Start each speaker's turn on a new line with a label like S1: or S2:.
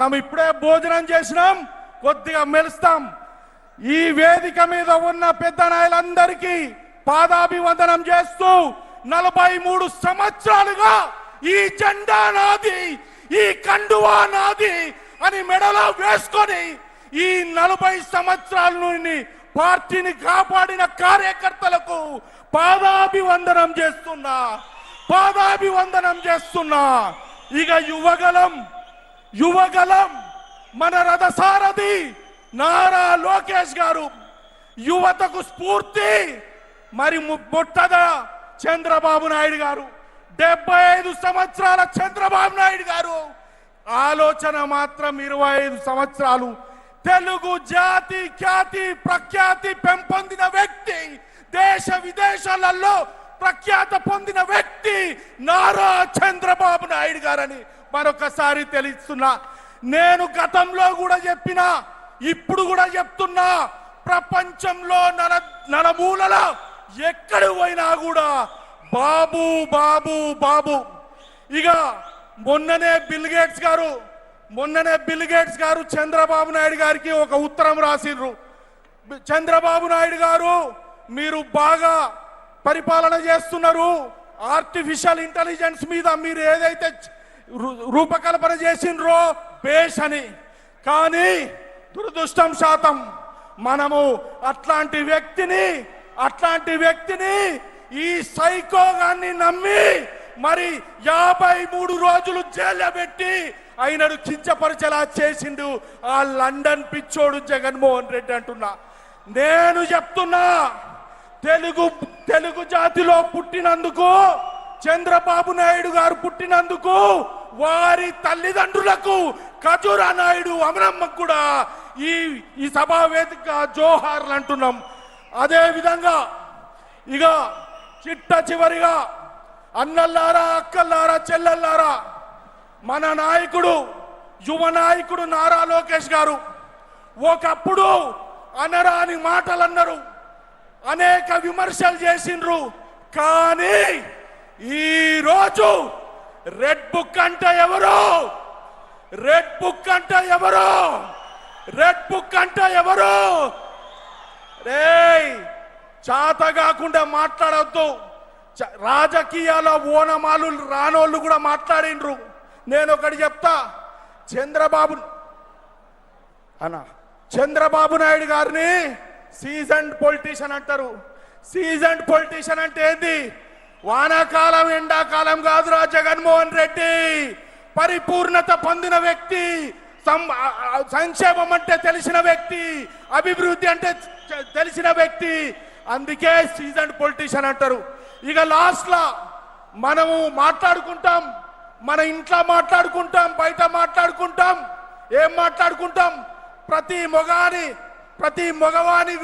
S1: మనం ఇప్పుడే భోజనం చేసినాం, కొద్దిగా మెలుస్తాం. ఈ వేదిక మీద ఉన్న పెద్ద నాయకులందరికీ పాదాభివందనం చేస్తూ 43 సంవత్సరాలుగా ఈ జెండా నాది, ఈ కండువా నాది అని మెడలో వేసుకొని ఈ 40 సంవత్సరాల నుండి పార్టీని కాపాడిన కార్యకర్తలకు పాదాభివందనం చేస్తున్నా. ఇక యువగలం మన రథసారథి నారా లోకేష్ గారు, యువతకు స్ఫూర్తి మరి ముట్టద చంద్రబాబు నాయుడు గారు, 75 సంవత్సరాల చంద్రబాబు నాయుడు గారు ఆలోచన మాత్రం 25 సంవత్సరాలు. తెలుగు జాతి ఖ్యాతి ప్రఖ్యాతి పెంపొందిన వ్యక్తి, దేశ విదేశాలలో ప్రఖ్యాత పొందిన వ్యక్తి నారా చంద్రబాబు నాయుడు గారని మరొకసారి తెలుస్తున్నా. నేను గతంలో కూడా చెప్పినా, ఇప్పుడు కూడా చెప్తున్నా, ప్రపంచంలో నలుమూలల ఎక్కడ పోయినా కూడా బాబు బాబు బాబు. ఇక మొన్ననే బిల్ గేట్స్ గారు చంద్రబాబు నాయుడు గారికి ఒక ఉత్తరం రాసిర్రు. చంద్రబాబు నాయుడు గారు, మీరు బాగా పరిపాలన చేస్తున్నారు, ఆర్టిఫిషియల్ ఇంటెలిజెన్స్ మీద మీరు ఏదైతే రూపకల్పన చేసిండ్రో బేష్ అని. కానీ దురదృష్టం శాతం మనము అట్లాంటి వ్యక్తిని ఈ సైకోగాన్ని నమ్మి మరి 53 రోజులు జైల్లో పెట్టి ఆయనను కించపరిచేలా చేసిండు ఆ లండన్ పిచ్చోడు జగన్మోహన్ రెడ్డి అంటున్నా. నేను చెప్తున్నా, తెలుగు జాతిలో పుట్టినందుకు, చంద్రబాబు నాయుడు గారు పుట్టినందుకు వారి తల్లిదండ్రులకు, ఖజూరా నాయుడు అమరమ్మకు కూడా ఈ సభా వేదిక జోహార్లు అంటున్నాం. అదే విధంగా ఇక చివరిగా అన్నల్లారా, అక్కల్లారా, చెల్లెల్లారా, మన నాయకుడు, యువ నాయకుడు నారా లోకేష్ గారు ఒకప్పుడు అనరాని మాటలు అన్నారు, అనేక విమర్శలు చేసిండ్రు. కానీ ఈరోజు రెడ్ బుక్ అంటే ఎవరు? చాత కాకుండా మాట్లాడవద్దు. రాజకీయాల ఓనమాలు రానోళ్ళు కూడా మాట్లాడిండ్రు. నేను ఒకటి చెప్తా, చంద్రబాబు నాయుడు గారిని సీజన్డ్ పొలిటీషియన్ అంటారు. సీజన్డ్ పొలిటీషియన్ అంటే ఏంది? వానాకాలం ఎండాకాలం కాదురా జగన్మోహన్ రెడ్డి, పరిపూర్ణత పొందిన వ్యక్తి, సంక్షేమం అంటే తెలిసిన వ్యక్తి, అభివృద్ధి అంటే తెలిసిన వ్యక్తి. అందుకే సీజన్డ్ పొలిటీషియన్ అంటారు. ఇక లాస్ట్ లా మనము మాట్లాడుకుంటాం, మన ఇంట్లో మాట్లాడుకుంటాం, బయట మాట్లాడుకుంటాం. ఏం మాట్లాడుకుంటాం? ప్రతి మగవాని